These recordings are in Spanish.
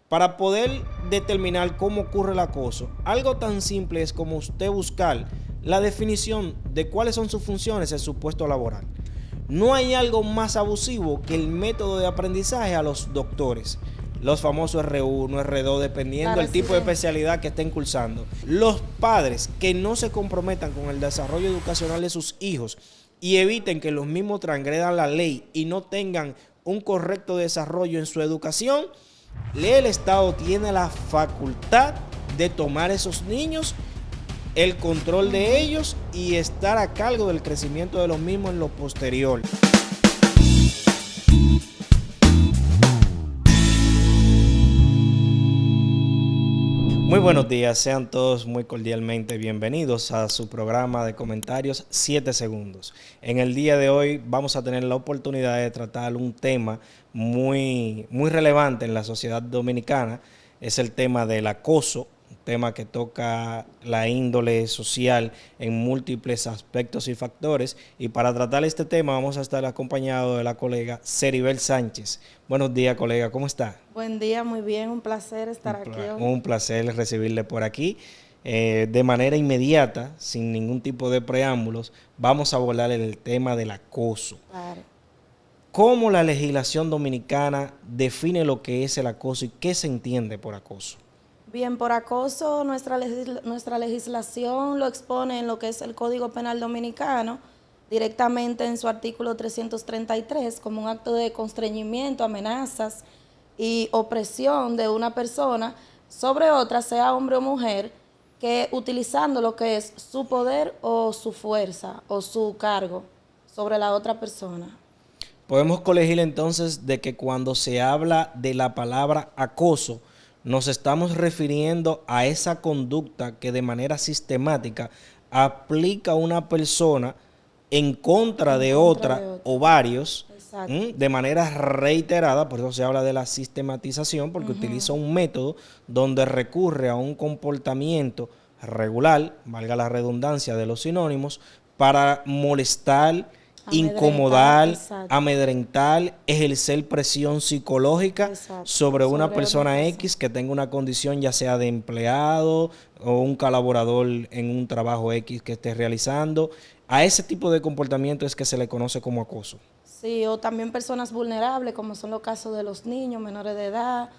Para poder determinar cómo ocurre el acoso, algo tan simple es como usted buscar la definición de cuáles son sus funciones en su puesto laboral. No hay algo más abusivo que el método de aprendizaje a los doctores, los famosos R1, R2, dependiendo del tipo de especialidad que estén cursando. Los padres que no se comprometan con el desarrollo educacional de sus hijos y eviten que los mismos transgredan la ley y no tengan un correcto desarrollo en su educación, el Estado tiene la facultad de tomar esos niños, el control de ellos y estar a cargo del crecimiento de los mismos en lo posterior. Muy buenos días, sean todos muy cordialmente bienvenidos a su programa de comentarios 7 segundos. En el día de hoy vamos a tener la oportunidad de tratar un tema muy relevante en la sociedad dominicana. Es el tema del acoso, un tema que toca la índole social en múltiples aspectos y factores. Y para tratar este tema vamos a estar acompañados de la colega Ceribel Sánchez. Buenos días, colega, ¿cómo está? Buen día, muy bien, un placer estar aquí hoy. Un placer recibirle por aquí. De manera inmediata, sin ningún tipo de preámbulos, vamos a abordar el tema del acoso. Claro. ¿Cómo la legislación dominicana define lo que es el acoso y qué se entiende por acoso? Bien, por acoso nuestra legislación lo expone en lo que es el Código Penal Dominicano, directamente en su artículo 333, como un acto de constreñimiento, amenazas y opresión de una persona sobre otra, sea hombre o mujer, que utilizando lo que es su poder o su fuerza o su cargo sobre la otra persona. Podemos colegir entonces de que cuando se habla de la palabra acoso, nos estamos refiriendo a esa conducta que de manera sistemática aplica una persona en contra de otra o varios, de manera reiterada. Por eso se habla de la sistematización, porque utiliza un método donde recurre a un comportamiento regular, valga la redundancia de los sinónimos, para molestar, incomodar, amedrentar, ejercer presión psicológica sobre una persona X que tenga una condición ya sea de empleado o un colaborador en un trabajo X que esté realizando. A ese tipo de comportamiento es que se le conoce como acoso. Sí, o también personas vulnerables, como son los casos de los niños menores de edad,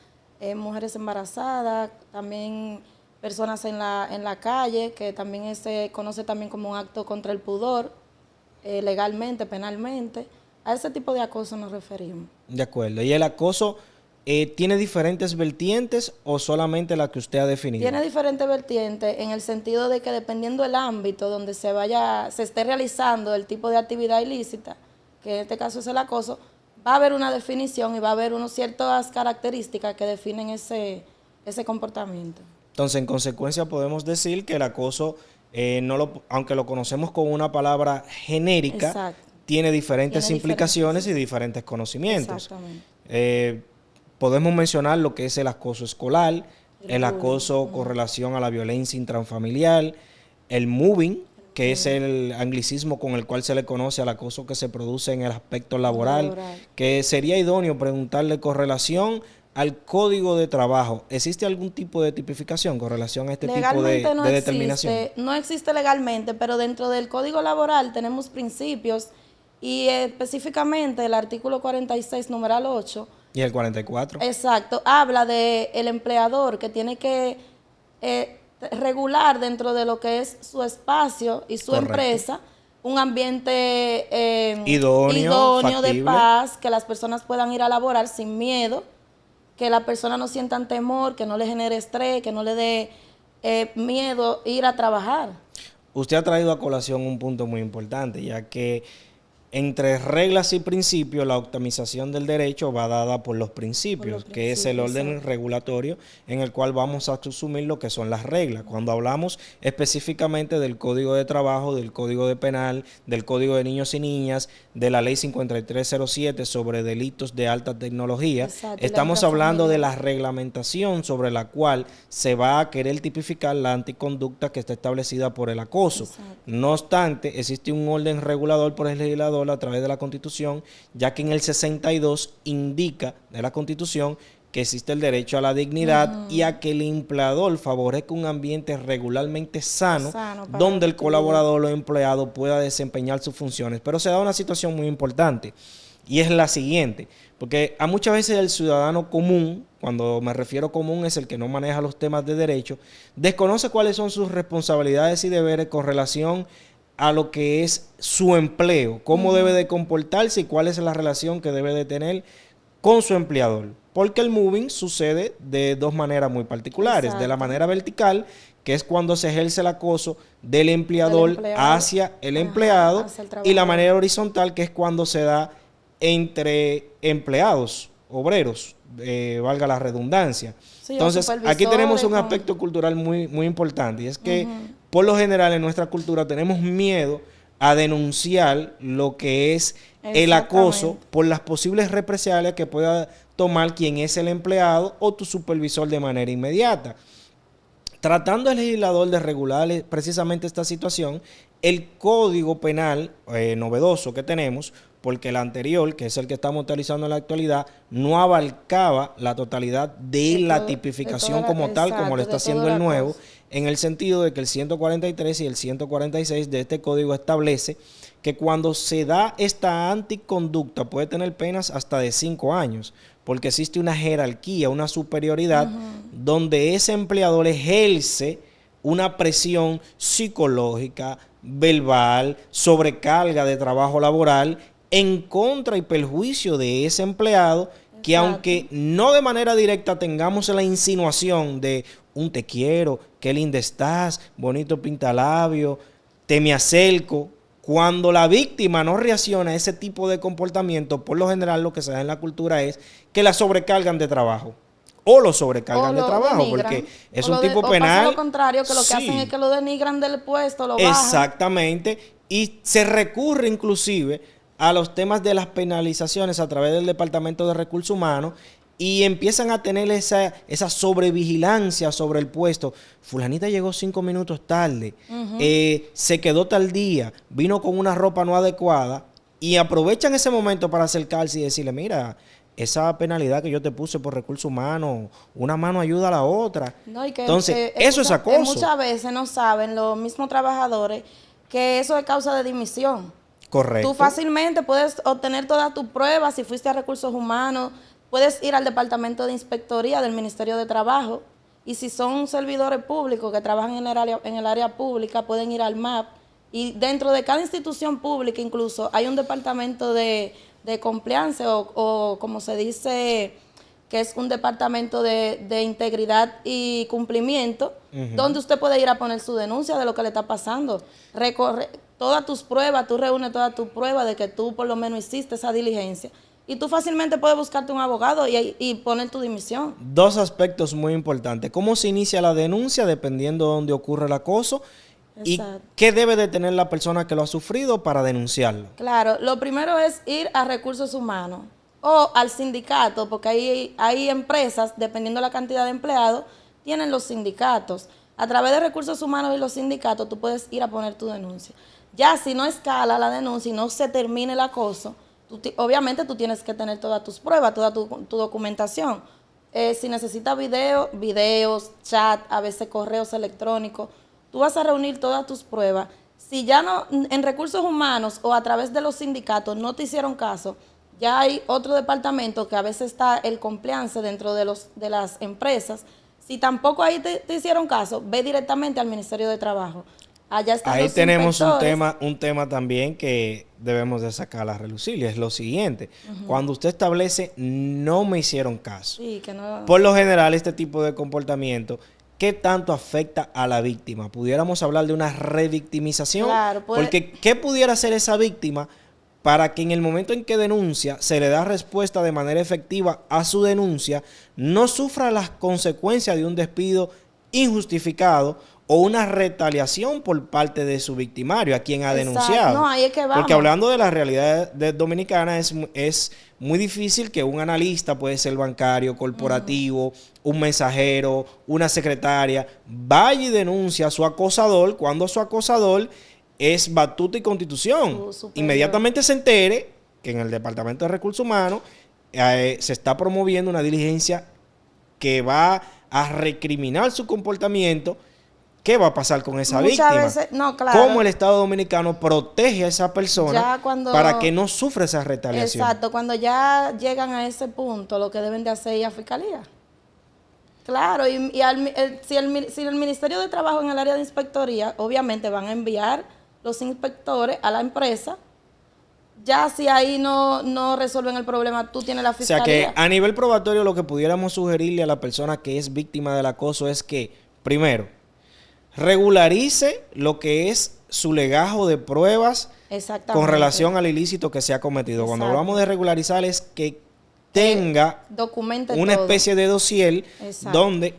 mujeres embarazadas, también personas en la calle, que también se conoce también como un acto contra el pudor, legalmente, penalmente. A ese tipo de acoso nos referimos. De acuerdo. ¿Y el acoso tiene diferentes vertientes o solamente la que usted ha definido? Tiene diferentes vertientes en el sentido de que dependiendo del ámbito donde se esté realizando el tipo de actividad ilícita, que en este caso es el acoso, va a haber una definición y va a haber unas ciertas características que definen ese comportamiento. Entonces, en consecuencia, podemos decir que el acoso, aunque lo conocemos con una palabra genérica, exacto, tiene diferentes implicaciones y diferentes conocimientos. Exactamente. Podemos mencionar lo que es el acoso escolar, el acoso con relación a la violencia intrafamiliar, el moving, que es el anglicismo con el cual se le conoce al acoso que se produce en el aspecto laboral, que sería idóneo preguntarle con relación al código de trabajo. ¿Existe algún tipo de tipificación con relación a este tipo de determinación? No existe legalmente, pero dentro del código laboral tenemos principios y específicamente el artículo 46, numeral 8. ¿Y el 44? Exacto, habla de el empleador que tiene que regular dentro de lo que es su espacio y su empresa un ambiente idóneo de paz, que las personas puedan ir a laborar sin miedo, que la persona no sientan temor, que no le genere estrés, que no le dé miedo ir a trabajar. Usted ha traído a colación un punto muy importante, ya que entre reglas y principios, la optimización del derecho va dada por los principios, que es el orden regulatorio en el cual vamos a asumir lo que son las reglas. Cuando hablamos específicamente del Código de Trabajo, del Código de Penal, del Código de Niños y Niñas, de la Ley 5307 sobre delitos de alta tecnología, estamos hablando de la reglamentación sobre la cual se va a querer tipificar la anticonducta que está establecida por el acoso. No obstante, existe un orden regulador por el legislador a través de la Constitución, ya que en el 62 indica de la Constitución que existe el derecho a la dignidad y a que el empleador favorezca un ambiente regularmente sano donde el colaborador o empleado pueda desempeñar sus funciones. Pero se da una situación muy importante y es la siguiente, porque a muchas veces el ciudadano común, cuando me refiero común es el que no maneja los temas de derecho, desconoce cuáles son sus responsabilidades y deberes con relación a lo que es su empleo, cómo debe de comportarse y cuál es la relación que debe de tener con su empleador. Porque el moving sucede de dos maneras muy particulares. Exacto. De la manera vertical, que es cuando se ejerce el acoso del empleador hacia el empleado, hacia el y la manera horizontal, que es cuando se da entre empleados, obreros, valga la redundancia. Sí, entonces, aquí tenemos un aspecto cultural muy, muy importante, y es que por lo general en nuestra cultura tenemos miedo a denunciar lo que es el acoso por las posibles represalias que pueda tomar quien es el empleado o tu supervisor de manera inmediata. Tratando el legislador de regular precisamente esta situación, el Código Penal novedoso que tenemos, porque el anterior, que es el que estamos utilizando en la actualidad, no abarcaba la totalidad de la tipificación como tal, como lo está haciendo el nuevo, en el sentido de que el 143 y el 146 de este código establece que cuando se da esta anticonducta puede tener penas hasta de 5 años, porque existe una jerarquía, una superioridad, donde ese empleador ejerce una presión psicológica, verbal, sobrecarga de trabajo laboral en contra y perjuicio de ese empleado, que aunque no de manera directa tengamos la insinuación de un te quiero, qué linda estás, bonito pintalabio, te me acerco, cuando la víctima no reacciona a ese tipo de comportamiento, por lo general lo que se da en la cultura es que la sobrecargan de trabajo. O lo sobrecargan de trabajo, denigran, porque es un tipo penal. O pasa lo contrario, que lo que hacen es que lo denigran del puesto, lo bajan. Exactamente, y se recurre inclusive a los temas de las penalizaciones a través del Departamento de Recursos Humanos y empiezan a tener esa sobrevigilancia sobre el puesto. Fulanita llegó 5 minutos tarde, se quedó tal día, vino con una ropa no adecuada y aprovechan ese momento para acercarse y decirle, mira, esa penalidad que yo te puse por recursos humanos, una mano ayuda a la otra. No, y que, entonces, eso es acoso. Muchas veces no saben los mismos trabajadores que eso es causa de dimisión. Correcto. Tú fácilmente puedes obtener todas tus pruebas si fuiste a recursos humanos, puedes ir al departamento de inspectoría del Ministerio de Trabajo y si son servidores públicos que trabajan en el área pública pueden ir al MAP y dentro de cada institución pública incluso hay un departamento de compliance o como se dice, que es un departamento de integridad y cumplimiento, donde usted puede ir a poner su denuncia de lo que le está pasando. Recorre todas tus pruebas, tú reúnes todas tus pruebas de que tú por lo menos hiciste esa diligencia. Y tú fácilmente puedes buscarte un abogado y poner tu dimisión. Dos aspectos muy importantes. ¿Cómo se inicia la denuncia dependiendo de dónde ocurre el acoso? Exacto. ¿Y qué debe de tener la persona que lo ha sufrido para denunciarlo? Claro, lo primero es ir a recursos humanos o al sindicato, porque hay empresas, dependiendo de la cantidad de empleados, tienen los sindicatos. A través de recursos humanos y los sindicatos tú puedes ir a poner tu denuncia. Ya si no escala la denuncia y no se termina el acoso, obviamente tú tienes que tener todas tus pruebas, toda tu documentación. Si necesitas videos, chat, a veces correos electrónicos, tú vas a reunir todas tus pruebas. Si ya no, en recursos humanos o a través de los sindicatos no te hicieron caso, ya hay otro departamento que a veces está el compliance dentro de las empresas. Si tampoco ahí te hicieron caso, ve directamente al Ministerio de Trabajo. Allá están ahí los tenemos un tema también que debemos de sacar a relucir, y es lo siguiente. Cuando usted establece no me hicieron caso, sí, que no. Por lo general este tipo de comportamiento, ¿qué tanto afecta a la víctima? Pudiéramos hablar de una revictimización, claro, porque ¿qué pudiera hacer esa víctima para que en el momento en que denuncia se le da respuesta de manera efectiva a su denuncia, no sufra las consecuencias de un despido injustificado o una retaliación por parte de su victimario, a quien ha denunciado? No, ahí es que vamos. Porque hablando de la realidad dominicana, es muy difícil que un analista, puede ser bancario, corporativo, un mensajero, una secretaria, vaya y denuncia a su acosador cuando su acosador es batuta y constitución. Inmediatamente se entere que en el Departamento de Recursos Humanos se está promoviendo una diligencia que va a recriminar su comportamiento, ¿qué va a pasar con esa Muchas víctima? veces, no, claro. ¿Cómo el Estado Dominicano protege a esa persona para que no sufra esa retaliación? Exacto, cuando ya llegan a ese punto, lo que deben de hacer es ir a fiscalía. Claro, si el Ministerio de Trabajo en el área de inspectoría, obviamente van a enviar los inspectores a la empresa. Ya si ahí no resuelven el problema, tú tienes la fiscalía. O sea que a nivel probatorio lo que pudiéramos sugerirle a la persona que es víctima del acoso es que, primero, regularice lo que es su legajo de pruebas con relación al ilícito que se ha cometido. Cuando hablamos de regularizar es que tenga una especie de dossier donde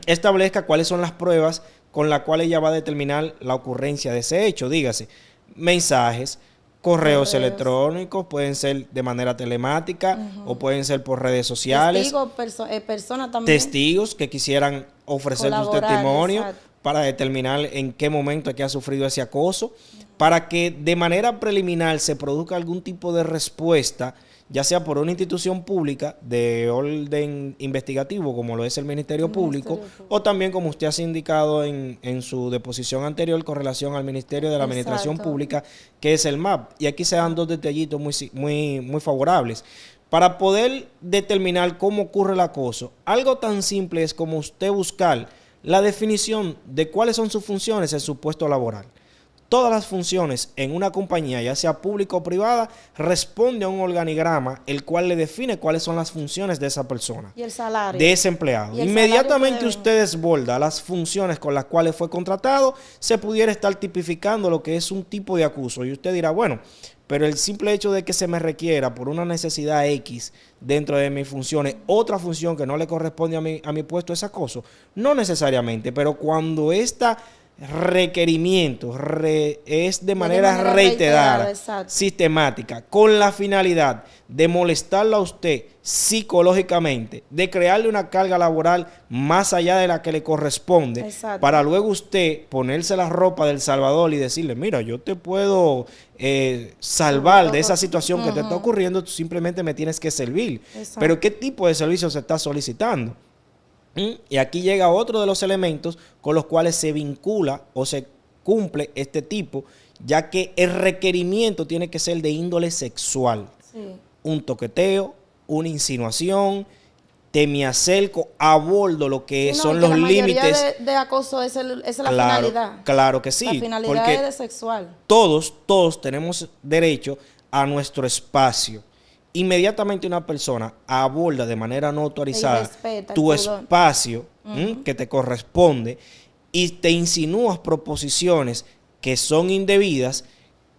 establezca cuáles son las pruebas con las cuales ella va a determinar la ocurrencia de ese hecho. Dígase, mensajes, correos electrónicos, pueden ser de manera telemática o pueden ser por redes sociales. Testigos, personas también. Testigos que quisieran ofrecer su testimonio para determinar en qué momento es que ha sufrido ese acoso, para que de manera preliminar se produzca algún tipo de respuesta, ya sea por una institución pública de orden investigativo, como lo es el Ministerio Público, o también, como usted ha indicado en su deposición anterior, con relación al Ministerio de la Administración Pública, que es el MAP. Y aquí se dan dos detallitos muy favorables. Para poder determinar cómo ocurre el acoso, algo tan simple es como usted buscar la definición de cuáles son sus funciones en su puesto laboral. Todas las funciones en una compañía, ya sea pública o privada, responde a un organigrama el cual le define cuáles son las funciones de esa persona. Y el salario. De ese empleado. Inmediatamente usted desborda las funciones con las cuales fue contratado, se pudiera estar tipificando lo que es un tipo de acoso. Y usted dirá, bueno, pero el simple hecho de que se me requiera por una necesidad X dentro de mis funciones, otra función que no le corresponde a mi puesto es acoso. No necesariamente, pero cuando esta requerimiento es de manera reiterada, sistemática, con la finalidad de molestarla a usted psicológicamente, de crearle una carga laboral más allá de la que le corresponde, para luego usted ponerse la ropa del Salvador y decirle, mira, yo te puedo salvar de esa situación que te está ocurriendo, tú simplemente me tienes que servir. Pero ¿qué tipo de servicio se está solicitando? Y aquí llega otro de los elementos con los cuales se vincula o se cumple este tipo, ya que el requerimiento tiene que ser de índole sexual. Un toqueteo, una insinuación, te me acerco, abordo lo que son los límites. De acoso es la finalidad. Claro que sí. La finalidad es de sexual. Todos tenemos derecho a nuestro espacio. Inmediatamente una persona aborda de manera no autorizada tu espacio que te corresponde y te insinúas proposiciones que son indebidas.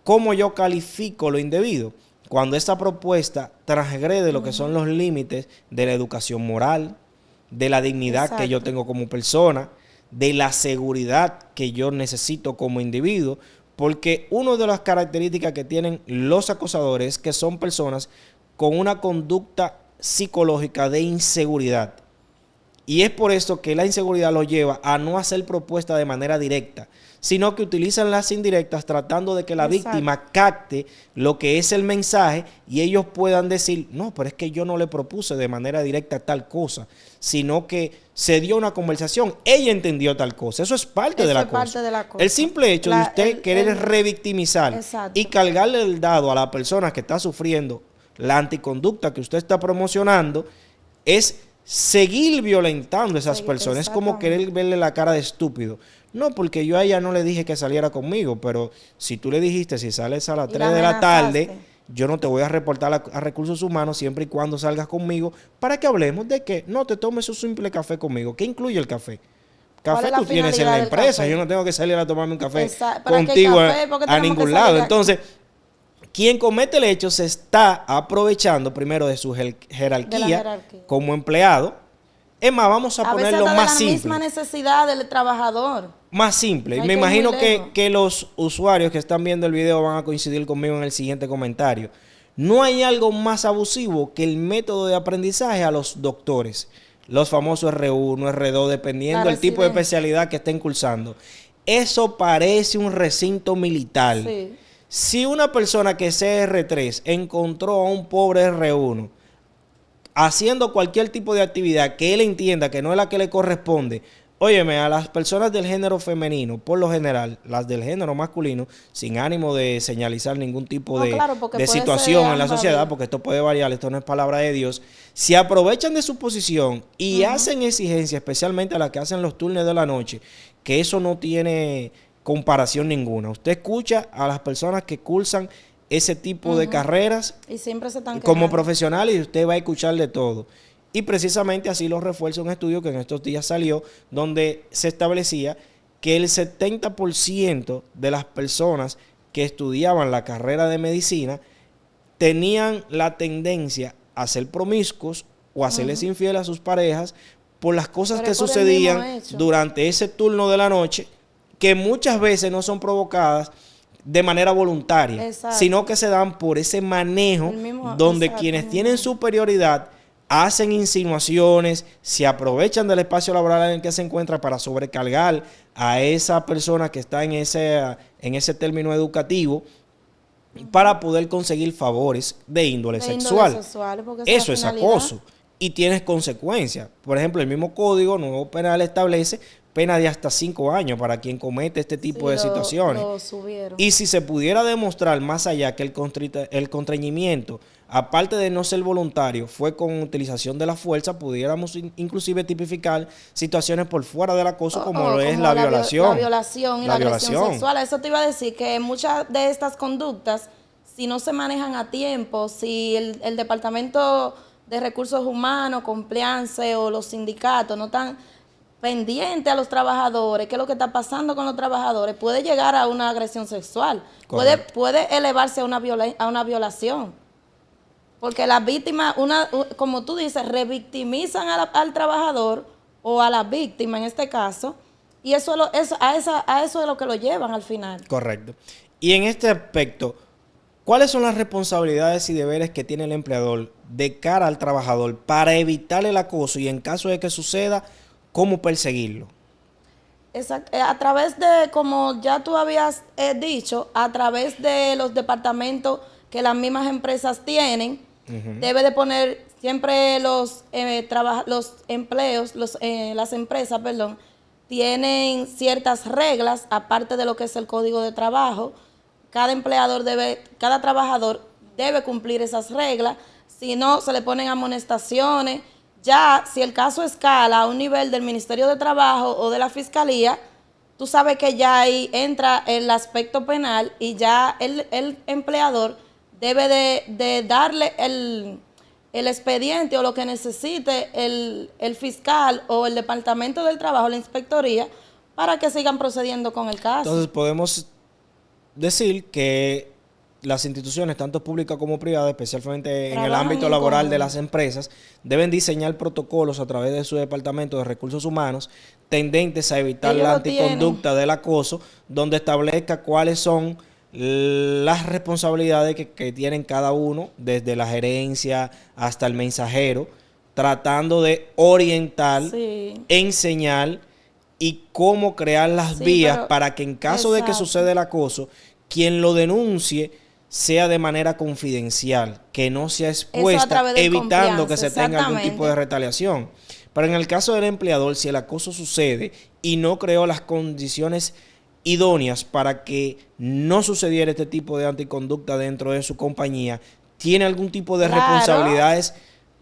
¿Cómo yo califico lo indebido? Cuando esta propuesta transgrede lo que son los límites de la educación moral, de la dignidad que yo tengo como persona, de la seguridad que yo necesito como individuo, porque una de las características que tienen los acosadores es que son personas con una conducta psicológica de inseguridad. Y es por eso que la inseguridad los lleva a no hacer propuestas de manera directa, sino que utilizan las indirectas tratando de que la víctima capte lo que es el mensaje y ellos puedan decir, no, pero es que yo no le propuse de manera directa tal cosa, sino que se dio una conversación, ella entendió tal cosa. Eso es parte de la cosa. El simple hecho de usted querer revictimizar y cargarle el dado a la persona que está sufriendo la anticonducta que usted está promocionando es seguir violentando a esas personas. Es como querer verle la cara de estúpido. No, porque yo a ella no le dije que saliera conmigo, pero si tú le dijiste, si sales a las 3 de la tarde, yo no te voy a reportar a recursos humanos siempre y cuando salgas conmigo para que hablemos de que no te tomes un simple café conmigo. ¿Qué incluye el café? Café tú tienes en la empresa. Yo no tengo que salir a tomarme un café contigo a ningún lado. Entonces, quien comete el hecho se está aprovechando primero de su jerarquía como empleado. Es más, vamos a ponerlo más simple. La misma necesidad del trabajador. Más simple. Y me imagino que los usuarios que están viendo el video van a coincidir conmigo en el siguiente comentario. No hay algo más abusivo que el método de aprendizaje a los doctores. Los famosos R1, R2, dependiendo del tipo de especialidad que estén cursando. Eso parece un recinto militar. Sí. Si una persona que sea R3 encontró a un pobre R1 haciendo cualquier tipo de actividad que él entienda que no es la que le corresponde. Óyeme, a las personas del género femenino, por lo general, las del género masculino, sin ánimo de señalizar ningún tipo No, claro, porque de puede situación ser en la ambas sociedad, vías. porque esto puede variar, esto no es palabra de Dios, se aprovechan de su posición y hacen exigencias, especialmente a las que hacen los turnos de la noche, que eso no tiene comparación ninguna. Usted escucha a las personas que cursan ese tipo de carreras Y siempre se están como quejando. profesional y usted va a escuchar de todo. Y precisamente así lo refuerza un estudio que en estos días salió, donde se establecía que el 70% de las personas que estudiaban la carrera de medicina tenían la tendencia a ser promiscuos o a serles infieles a sus parejas por las cosas Pero que es por el mismo sucedían hecho. durante ese turno de la noche, que muchas veces no son provocadas de manera voluntaria, Exacto. sino que se dan por ese manejo El mismo, donde exacto, quienes mismo. tienen superioridad hacen insinuaciones, se aprovechan del espacio laboral en el que se encuentra para sobrecargar a esa persona que está en ese término educativo para poder conseguir favores de índole De índole sexual. sexual, porque esa Eso es es la finalidad. acoso y tienes consecuencias. Por ejemplo, el mismo Código Nuevo Penal establece pena de hasta 5 años para quien comete este tipo Sí, de situaciones. lo subieron. Y si se pudiera demostrar más allá que el constreñimiento, aparte de no ser voluntario, fue con utilización de la fuerza, pudiéramos inclusive tipificar situaciones por fuera del acoso como lo es Como la La violación. violación y la agresión sexual. Eso te iba a decir que muchas de estas conductas, si no se manejan a tiempo, si el Departamento de Recursos Humanos, Compliance o los sindicatos no están pendientes a los trabajadores, qué es lo que está pasando con los trabajadores, puede llegar a una agresión sexual, Correcto. puede elevarse a una violación. Porque las víctimas, como tú dices, revictimizan al trabajador o a la víctima en este caso, y a eso es lo que lo llevan al final. Correcto. Y en este aspecto, ¿cuáles son las responsabilidades y deberes que tiene el empleador de cara al trabajador para evitar el acoso y en caso de que suceda, cómo perseguirlo? A través de, como ya tú habías dicho, a través de los departamentos que las mismas empresas tienen, debe de poner siempre los empleos, las empresas, perdón, tienen ciertas reglas, aparte de lo que es el código de trabajo. Cada trabajador debe cumplir esas reglas, si no, se le ponen amonestaciones. Ya, si el caso escala a un nivel del Ministerio de Trabajo o de la Fiscalía, tú sabes que ya ahí entra el aspecto penal y ya el empleador debe de darle el expediente o lo que necesite el fiscal o el Departamento del Trabajo, la inspectoría, para que sigan procediendo con el caso. Entonces podemos decir que las instituciones, tanto públicas como privadas, especialmente en el Trabajan ámbito en laboral de común. las empresas, deben diseñar protocolos a través de su departamento de recursos humanos tendentes a evitar Ellos la lo anticonducta del acoso, donde establezca cuáles son las responsabilidades que tienen cada uno, desde la gerencia hasta el mensajero, tratando de orientar, Sí. enseñar y cómo crear las Sí, vías pero- para que en caso de que exacto. suceda el acoso, quien lo denuncie sea de manera confidencial, que no sea expuesta, través del evitando que compliance, se tenga algún exactamente. tipo de retaliación. Pero en el caso del empleador, si el acoso sucede y no creó las condiciones idóneas para que no sucediera este tipo de anticonducta dentro de su compañía, ¿tiene algún tipo de Claro. responsabilidades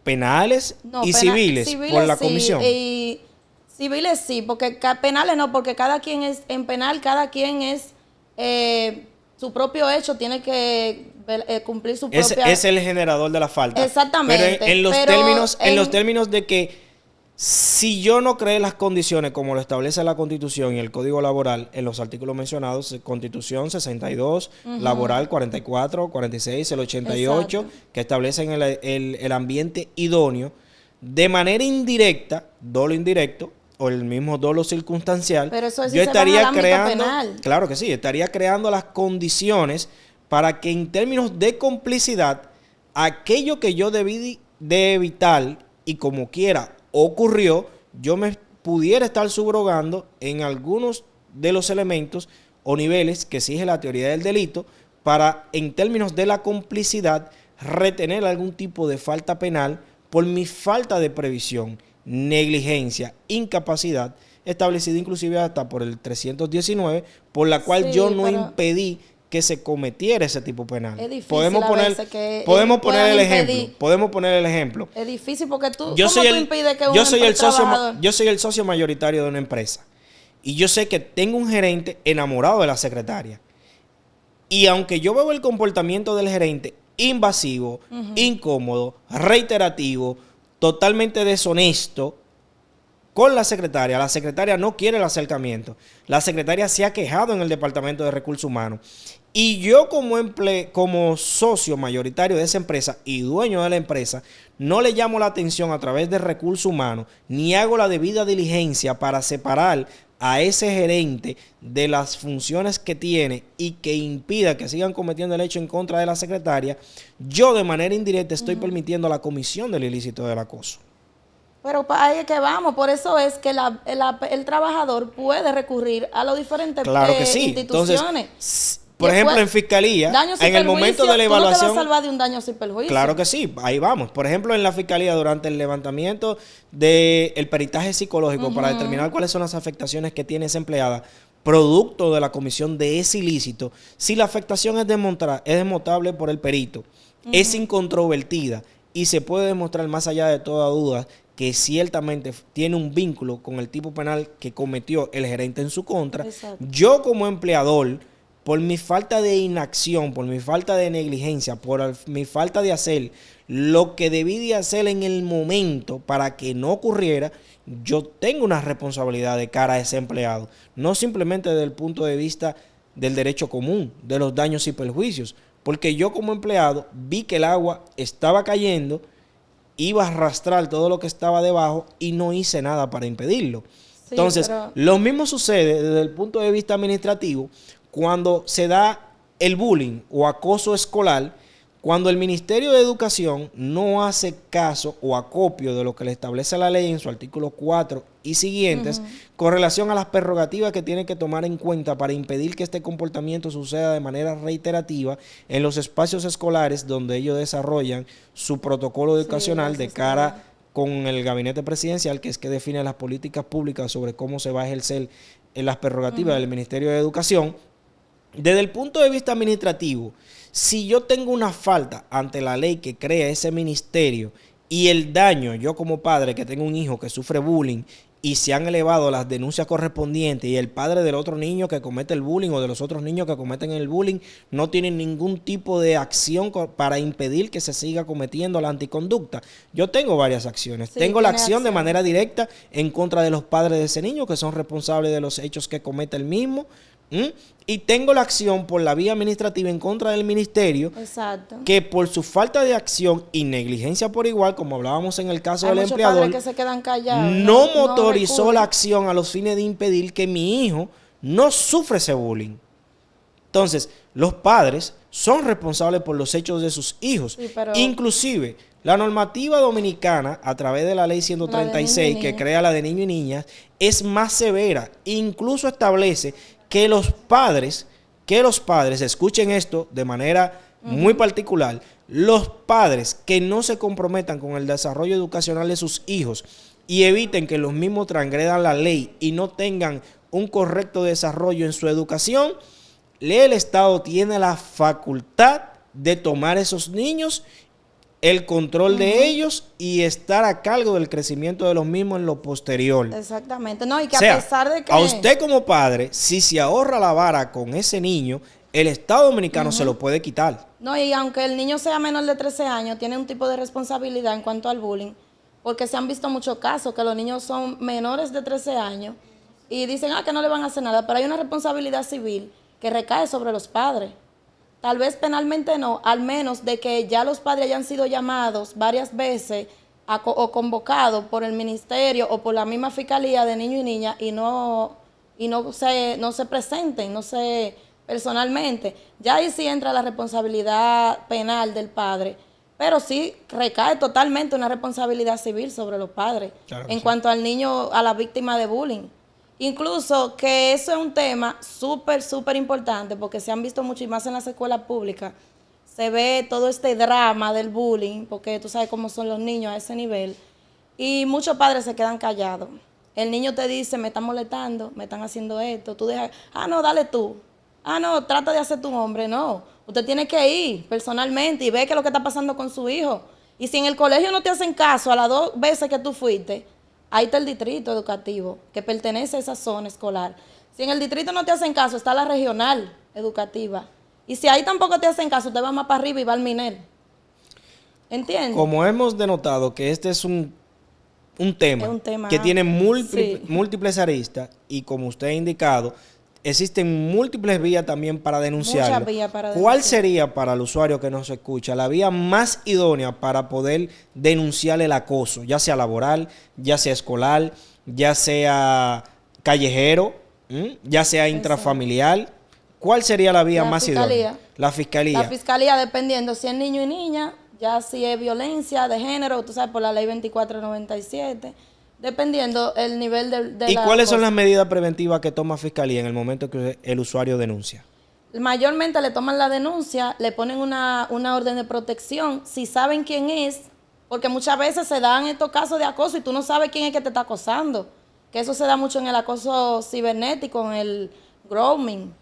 penales No, y civiles por la sí, comisión? y civiles sí, porque penales no, porque cada quien es, en penal cada quien es su propio hecho, tiene que cumplir su propia... Es el generador de la falta. Exactamente, Pero en los pero términos, en los en- términos de que si yo no creé las condiciones como lo establece la Constitución y el Código Laboral en los artículos mencionados, Constitución 62, Laboral 44, 46, el 88, Exacto. que establecen el ambiente idóneo, de manera indirecta, dolo indirecto, o el mismo dolo circunstancial, Pero eso es si yo se van al estaría ámbito creando, penal. claro que sí, estaría creando las condiciones para que en términos de complicidad, aquello que yo debí de evitar y como quiera ocurrió, yo me pudiera estar subrogando en algunos de los elementos o niveles que exige la teoría del delito para, en términos de la complicidad, retener algún tipo de falta penal por mi falta de previsión, negligencia, incapacidad, establecida inclusive hasta por el 319, por la cual yo no impedí que se cometiera ese tipo penal. Es difícil podemos poner el ejemplo. Es difícil porque tú, yo soy yo soy el socio mayoritario de una empresa y yo sé que tengo un gerente enamorado de la secretaria. Y aunque yo veo el comportamiento del gerente invasivo, incómodo, reiterativo, totalmente deshonesto con la secretaria no quiere el acercamiento. La secretaria se ha quejado en el Departamento de Recursos Humanos. Y yo como socio mayoritario de esa empresa y dueño de la empresa, no le llamo la atención a través de Recursos Humanos, ni hago la debida diligencia para separar a ese gerente de las funciones que tiene y que impida que sigan cometiendo el hecho en contra de la secretaria, yo de manera indirecta estoy permitiendo la comisión del ilícito del acoso. Pero ahí es que vamos, por eso es que el trabajador puede recurrir a las diferentes instituciones. Entonces, por ejemplo, en fiscalía, en el momento de la evaluación... ¿Tú no te vas a salvar de un daño sin perjuicio? Claro que sí, ahí vamos. Por ejemplo, en la fiscalía, durante el levantamiento del peritaje psicológico para determinar cuáles son las afectaciones que tiene esa empleada, producto de la comisión de ese ilícito, si la afectación es demostrable por el perito, es incontrovertida y se puede demostrar más allá de toda duda que ciertamente tiene un vínculo con el tipo penal que cometió el gerente en su contra, yo como empleador, por mi falta de inacción, por mi falta de negligencia, por mi falta de hacer lo que debí de hacer en el momento para que no ocurriera, yo tengo una responsabilidad de cara a ese empleado, no simplemente desde el punto de vista del derecho común, de los daños y perjuicios, porque yo como empleado vi que el agua estaba cayendo, iba a arrastrar todo lo que estaba debajo y no hice nada para impedirlo. Sí, entonces, lo mismo sucede desde el punto de vista administrativo cuando se da el bullying o acoso escolar, cuando el Ministerio de Educación no hace caso o acopio de lo que le establece la ley en su artículo 4 y siguientes con relación a las prerrogativas que tiene que tomar en cuenta para impedir que este comportamiento suceda de manera reiterativa en los espacios escolares donde ellos desarrollan su protocolo educacional de cara con el gabinete presidencial, que es que define las políticas públicas sobre cómo se va a ejercer en las prerrogativas del Ministerio de Educación. Desde el punto de vista administrativo, si yo tengo una falta ante la ley que crea ese ministerio y el daño, yo como padre que tengo un hijo que sufre bullying y se han elevado las denuncias correspondientes y el padre del otro niño que comete el bullying o de los otros niños que cometen el bullying no tienen ningún tipo de acción para impedir que se siga cometiendo la anticonducta, yo tengo varias acciones. Tengo la acción de manera directa en contra de los padres de ese niño que son responsables de los hechos que comete el mismo. Y tengo la acción por la vía administrativa en contra del ministerio, que por su falta de acción y negligencia por igual, como hablábamos en el caso del empleador, que se quedan callados, no motorizó la acción a los fines de impedir que mi hijo no sufra ese bullying. Entonces, los padres son responsables por los hechos de sus hijos. Inclusive, la normativa dominicana, a través de la ley 136, que crea la de niños y niñas, es más severa. Incluso establece que los padres, escuchen esto de manera muy particular, los padres que no se comprometan con el desarrollo educacional de sus hijos y eviten que los mismos transgredan la ley y no tengan un correcto desarrollo en su educación, el Estado tiene la facultad de tomar esos niños, el control de ellos y estar a cargo del crecimiento de los mismos en lo posterior. Exactamente. No, y que a pesar de que... A usted como padre, si se ahorra la vara con ese niño, el Estado dominicano se lo puede quitar. No, y aunque el niño sea menor de 13 años, tiene un tipo de responsabilidad en cuanto al bullying, porque se han visto muchos casos que los niños son menores de 13 años y dicen, que no le van a hacer nada, pero hay una responsabilidad civil que recae sobre los padres. Tal vez penalmente no, al menos de que ya los padres hayan sido llamados varias veces o convocados por el ministerio o por la misma fiscalía de niños y niñas y no se presenten, personalmente. Ya ahí sí entra la responsabilidad penal del padre, pero sí recae totalmente una responsabilidad civil sobre los padres en cuanto al niño, a la víctima de bullying. Incluso que eso es un tema súper importante porque se han visto mucho y más en las escuelas públicas. se ve todo este drama del bullying, porque tú sabes cómo son los niños a ese nivel, y muchos padres se quedan callados. El niño te dice, me están molestando, me están haciendo esto, tú dejas, no, dale tú, no, trata de hacer tu hombre, no. Usted tiene que ir personalmente y ver qué es lo que está pasando con su hijo. Y si en el colegio no te hacen caso a las 2 veces que tú fuiste, ahí está el distrito educativo, que pertenece a esa zona escolar. Si en el distrito no te hacen caso, está la regional educativa. Y si ahí tampoco te hacen caso, usted va más para arriba y va al MINER. ¿Entiendes? Como hemos denotado que este es un tema que tiene múltiples aristas y como usted ha indicado, existen múltiples vías también para denunciarlo. Muchas vías para denunciar. ¿Cuál sería para el usuario que nos escucha la vía más idónea para poder denunciar el acoso, ya sea laboral, ya sea escolar, ya sea callejero, ya sea intrafamiliar? ¿Cuál sería la vía más idónea? La fiscalía. La fiscalía, dependiendo si es niño y niña, ya si es violencia de género, tú sabes, por la ley 2497, dependiendo el nivel de ¿Y cuáles son las medidas preventivas que toma Fiscalía en el momento que el usuario denuncia? Mayormente le toman la denuncia, le ponen una orden de protección, si saben quién es, porque muchas veces se dan estos casos de acoso y tú no sabes quién es que te está acosando, que eso se da mucho en el acoso cibernético, en el grooming.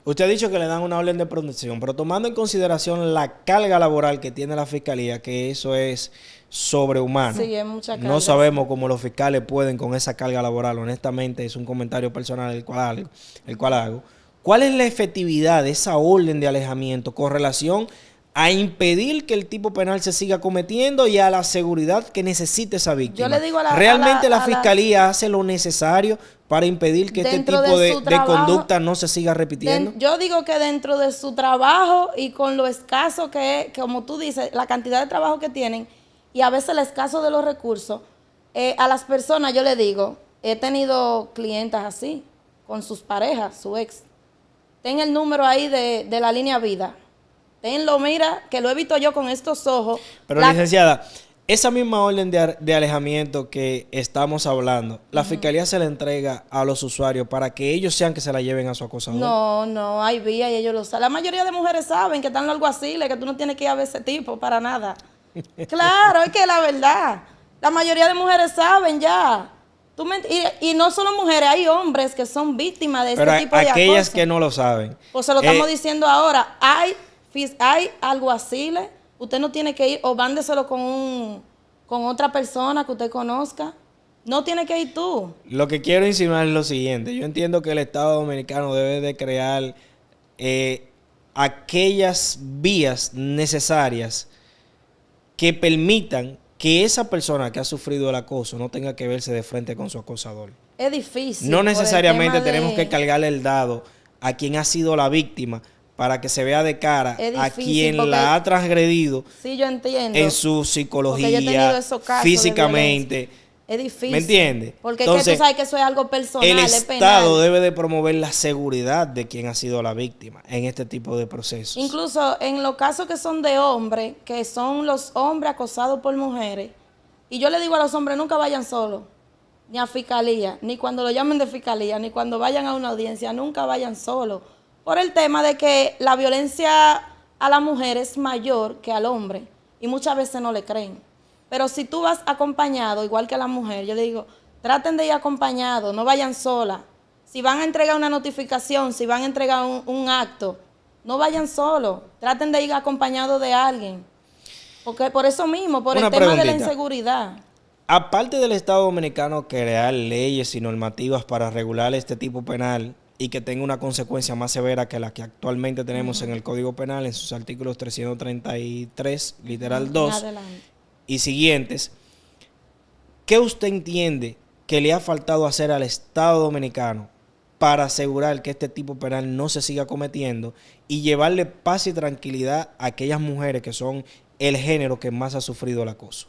Usted ha dicho que le dan una orden de protección, pero tomando en consideración la carga laboral que tiene la Fiscalía, que eso es sobrehumano. Sí, es mucha carga. No sabemos cómo los fiscales pueden con esa carga laboral. Honestamente, es un comentario personal el cual hago. ¿Cuál es la efectividad de esa orden de alejamiento con relación a impedir que el tipo penal se siga cometiendo y a la seguridad que necesite esa víctima? Yo le digo ¿Realmente la Fiscalía hace lo necesario para impedir que este tipo de conducta no se siga repitiendo? Yo digo que dentro de su trabajo y con lo escaso que es, como tú dices, la cantidad de trabajo que tienen y a veces el escaso de los recursos, a las personas yo le digo, he tenido clientas así, con sus parejas, su ex. Ten el número ahí de la línea vida. Tenlo, mira, que lo he visto yo con estos ojos. Pero licenciada, esa misma orden de alejamiento que estamos hablando, ¿la Fiscalía se la entrega a los usuarios para que ellos sean que se la lleven a su acosador? No, hay vías y ellos lo saben. La mayoría de mujeres saben que están los alguaciles, que tú no tienes que ir a ver ese tipo para nada. Claro, es que la verdad, la mayoría de mujeres saben ya. Y no solo mujeres, hay hombres que son víctimas de este tipo de acoso. Pero aquellas que no lo saben. Pues se lo estamos diciendo ahora. Hay alguaciles, usted no tiene que ir, o mándeselo con otra persona que usted conozca. No tiene que ir tú. Lo que quiero insinuar es lo siguiente. Yo entiendo que el Estado Dominicano debe de crear aquellas vías necesarias que permitan que esa persona que ha sufrido el acoso no tenga que verse de frente con su acosador. Es difícil. No necesariamente tenemos que cargarle el dado a quien ha sido la víctima para que se vea de cara a quien la ha transgredido. Sí, yo entiendo. En su psicología, físicamente. Es difícil. ¿Me entiendes? Porque entonces, es que tú sabes que eso es algo personal, el es penal. Estado debe de promover la seguridad de quien ha sido la víctima en este tipo de procesos. Incluso en los casos que son de hombres, que son los hombres acosados por mujeres, y yo le digo a los hombres, nunca vayan solos, ni a fiscalía, ni cuando lo llamen de fiscalía, ni cuando vayan a una audiencia, nunca vayan solos. Por el tema de que la violencia a la mujer es mayor que al hombre, y muchas veces no le creen. Pero si tú vas acompañado, igual que a la mujer, yo le digo, traten de ir acompañados, no vayan solas. Si van a entregar una notificación, si van a entregar un acto, no vayan solos. Traten de ir acompañados de alguien. Porque por eso mismo, por el tema de la inseguridad. Aparte del Estado Dominicano crear leyes y normativas para regular este tipo penal y que tenga una consecuencia más severa que la que actualmente tenemos en el Código Penal, en sus artículos 333, literal 2, y siguientes, ¿qué usted entiende que le ha faltado hacer al Estado Dominicano para asegurar que este tipo penal no se siga cometiendo y llevarle paz y tranquilidad a aquellas mujeres que son el género que más ha sufrido el acoso?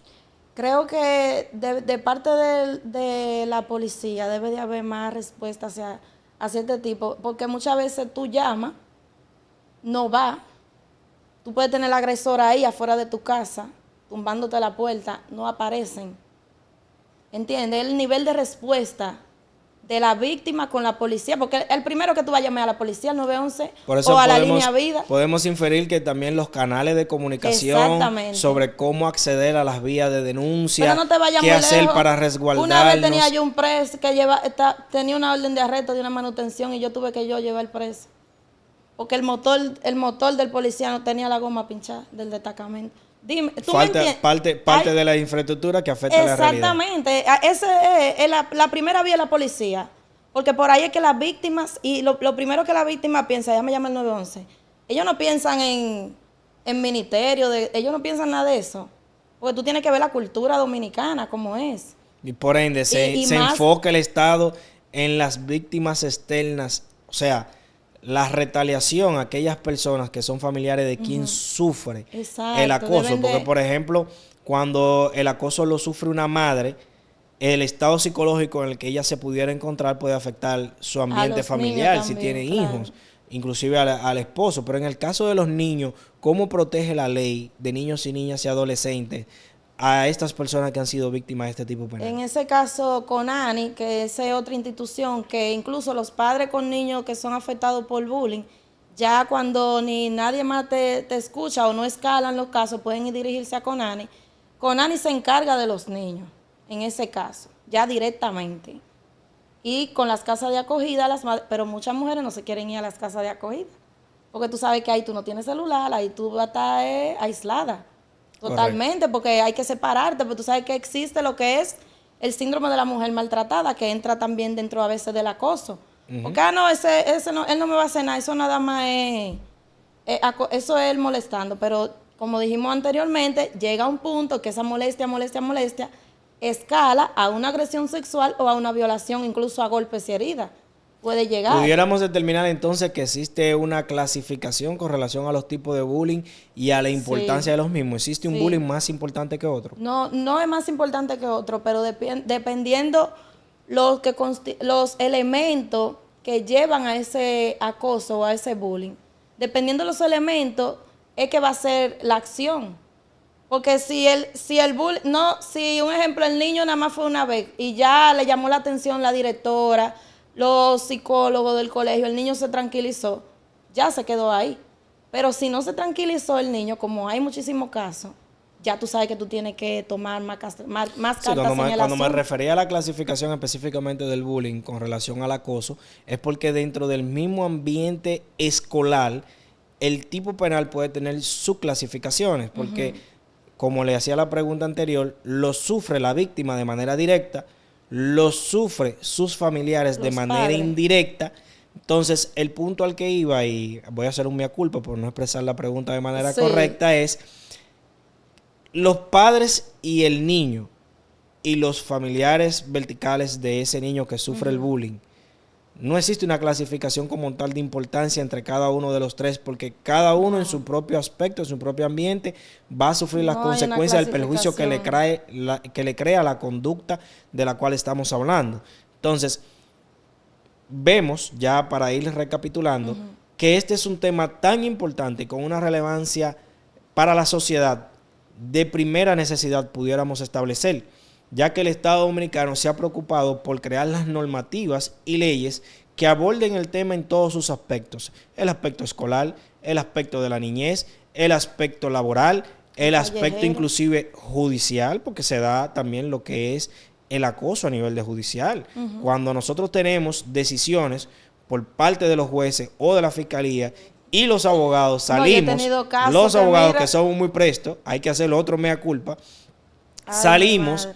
Creo que de parte de la policía debe de haber más respuesta hacia este tipo, porque muchas veces tú llamas, no va, tú puedes tener el agresor ahí afuera de tu casa, tumbándote la puerta, no aparecen. ¿Entiendes? El nivel de respuesta de la víctima con la policía, porque el primero que tú vas a llamar a la policía, al 911 Por eso o a la línea vida. podemos inferir que también los canales de comunicación Exactamente. sobre cómo acceder a las vías de denuncia, Pero no te vayas qué muy hacer lejos. para resguardarnos. Una vez tenía yo un preso que tenía una orden de arresto de una manutención y yo tuve que llevar el preso. Porque el motor del policía no tenía la goma pinchada del destacamento. Dime, ¿tú me entiendes? Parte de la infraestructura que afecta a la realidad. Exactamente. Esa es la primera vía de la policía. Porque por ahí es que las víctimas, y lo primero que la víctima piensa, ella me llama el 911, ellos no piensan en ministerio, ellos no piensan nada de eso. Porque tú tienes que ver la cultura dominicana, como es. Y por ende, se enfoca el Estado en las víctimas externas, o sea, la retaliación a aquellas personas que son familiares de quien sufre el acoso. Porque, por ejemplo, cuando el acoso lo sufre una madre, el estado psicológico en el que ella se pudiera encontrar puede afectar su ambiente familiar, también, si tiene hijos, inclusive al esposo. Pero en el caso de los niños, ¿cómo protege la ley de niños y niñas y adolescentes a estas personas que han sido víctimas de este tipo penal? En ese caso, CONANI, que es otra institución que incluso los padres con niños que son afectados por bullying, ya cuando ni nadie más te escucha o no escalan los casos, pueden dirigirse a CONANI. CONANI se encarga de los niños, en ese caso, ya directamente. Y con las casas de acogida, pero muchas mujeres no se quieren ir a las casas de acogida, porque tú sabes que ahí tú no tienes celular, ahí tú vas a estar aislada. Totalmente, correcto, porque hay que separarte, porque tú sabes que existe lo que es el síndrome de la mujer maltratada, que entra también dentro a veces del acoso. Porque, no, él no me va a hacer nada, eso nada más eso es él molestando. Pero, como dijimos anteriormente, llega un punto que esa molestia escala a una agresión sexual o a una violación, incluso a golpes y heridas. Puede llegar. Pudiéramos determinar entonces que existe una clasificación con relación a los tipos de bullying y a la importancia de los mismos. ¿Existe un bullying más importante que otro? No, no es más importante que otro, pero dependiendo los elementos que llevan a ese acoso o a ese bullying, dependiendo de los elementos, es que va a ser la acción. Porque si el bullying, si un ejemplo, el niño nada más fue una vez y ya le llamó la atención la directora, los psicólogos del colegio, el niño se tranquilizó, ya se quedó ahí. Pero si no se tranquilizó el niño, como hay muchísimos casos, ya tú sabes que tú tienes que tomar más cartas en el asunto. Cuando me refería a la clasificación específicamente del bullying con relación al acoso, es porque dentro del mismo ambiente escolar, el tipo penal puede tener subclasificaciones, porque como le hacía la pregunta anterior, lo sufre la víctima de manera directa, lo sufre sus familiares de manera indirecta. Entonces, el punto al que iba, y voy a hacer un mea culpa por no expresar la pregunta de manera correcta, es los padres y el niño y los familiares verticales de ese niño que sufre el bullying. No existe una clasificación como tal de importancia entre cada uno de los tres, porque cada uno en su propio aspecto, en su propio ambiente, va a sufrir las consecuencias del perjuicio que le crea la conducta de la cual estamos hablando. Entonces, vemos, ya para ir recapitulando, que este es un tema tan importante y con una relevancia para la sociedad de primera necesidad, pudiéramos establecer, ya que el Estado Dominicano se ha preocupado por crear las normativas y leyes que aborden el tema en todos sus aspectos. El aspecto escolar, el aspecto de la niñez, el aspecto laboral, el aspecto inclusive judicial, porque se da también lo que es el acoso a nivel de judicial. Cuando nosotros tenemos decisiones por parte de los jueces o de la fiscalía y los abogados salimos, los abogados que somos muy prestos, hay que hacer otro mea culpa, salimos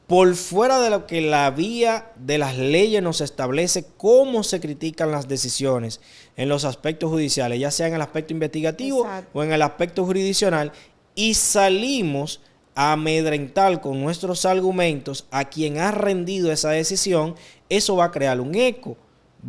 por fuera de lo que la vía de las leyes nos establece, cómo se critican las decisiones en los aspectos judiciales, ya sea en el aspecto investigativo o en el aspecto jurisdiccional, y salimos a amedrentar con nuestros argumentos a quien ha rendido esa decisión. Eso va a crear un eco,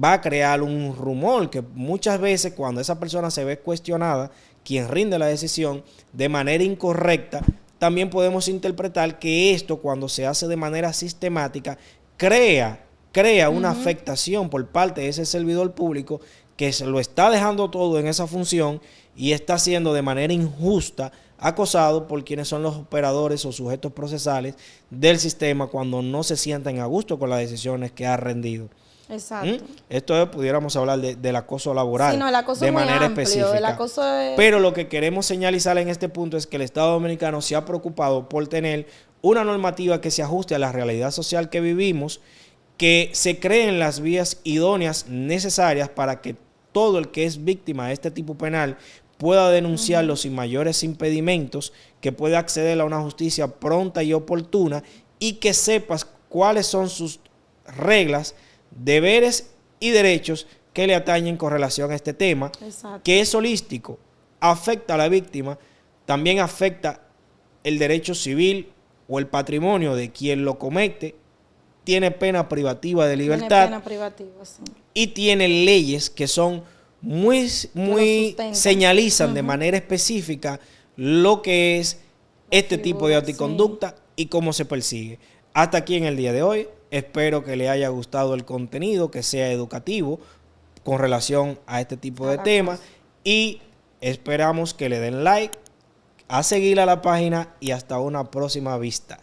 va a crear un rumor que muchas veces cuando esa persona se ve cuestionada, quien rinde la decisión de manera incorrecta, también podemos interpretar que esto, cuando se hace de manera sistemática, crea una afectación por parte de ese servidor público que se lo está dejando todo en esa función y está siendo de manera injusta acosado por quienes son los operadores o sujetos procesales del sistema cuando no se sientan a gusto con las decisiones que ha rendido. Exacto. Esto es, pudiéramos hablar del acoso laboral Sí, no, el acoso de es muy manera amplio, específica. el acoso es... Pero lo que queremos señalizar en este punto es que el Estado Dominicano se ha preocupado por tener una normativa que se ajuste a la realidad social que vivimos, que se creen las vías idóneas necesarias para que todo el que es víctima de este tipo penal pueda denunciarlo sin mayores impedimentos, que pueda acceder a una justicia pronta y oportuna y que sepas cuáles son sus reglas, deberes y derechos que le atañen con relación a este tema, Exacto. que es holístico, afecta a la víctima, también afecta el derecho civil o el patrimonio de quien lo comete, tiene pena privativa de libertad. Tiene pena privativa, sí. Y tiene leyes que son muy señalizan de manera específica lo que es este tipo de anticonducta y cómo se persigue. Hasta aquí en el día de hoy. Espero que le haya gustado el contenido, que sea educativo con relación a este tipo de temas. Y esperamos que le den like, a seguir a la página y hasta una próxima vista.